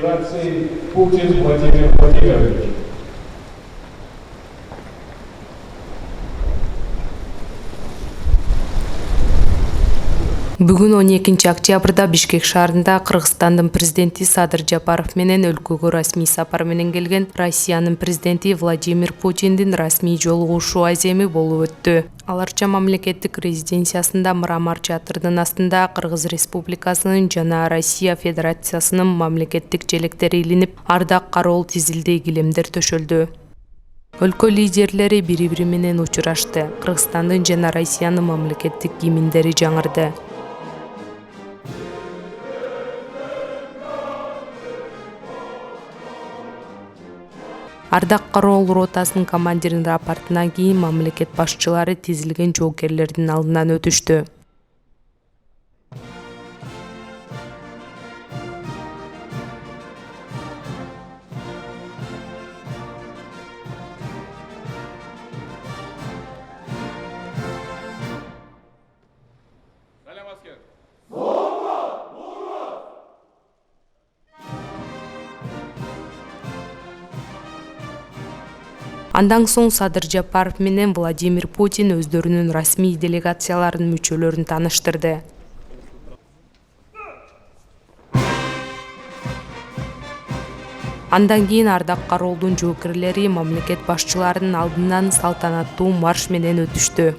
Федерации Путин Владимир Владимирович. Бүгүн 12 октябрда Бишкек шаарында Кыргызстандын президенти Садыр Жапаров менен өлкөгө расмий сапар менен келген Россиянын президенти Владимир Путиндин расмий жолугушуу аземи болуп өттү. Аларча мамлекеттик резиденциясында мрамор чатырдын астында Кыргыз Республикасынын жана Россия Федерациясынын мамлекеттик желектери илинип, ардак кароол тизилдей килемдер төшөлдү. Өлкө лидерлери бири-бири менен учурашты. Кыргызстандын жана Россиянын мамлекеттик гимндери жаңырды. Ардак кароол ротасынын командиринин рапортунан кийин мамлекет башчылары тизилген жоокерлердин алдынан өтүштү. Андан соң Садыр Жапаров менен Владимир Путин өздөрүнүн расмий делегацияларынын мүчөлөрүн тааныштырды. Андан кийин ардак кароолдун жоокерлери мамлекет башчыларынын алдынан салтанаттуу марш менен өтүштү.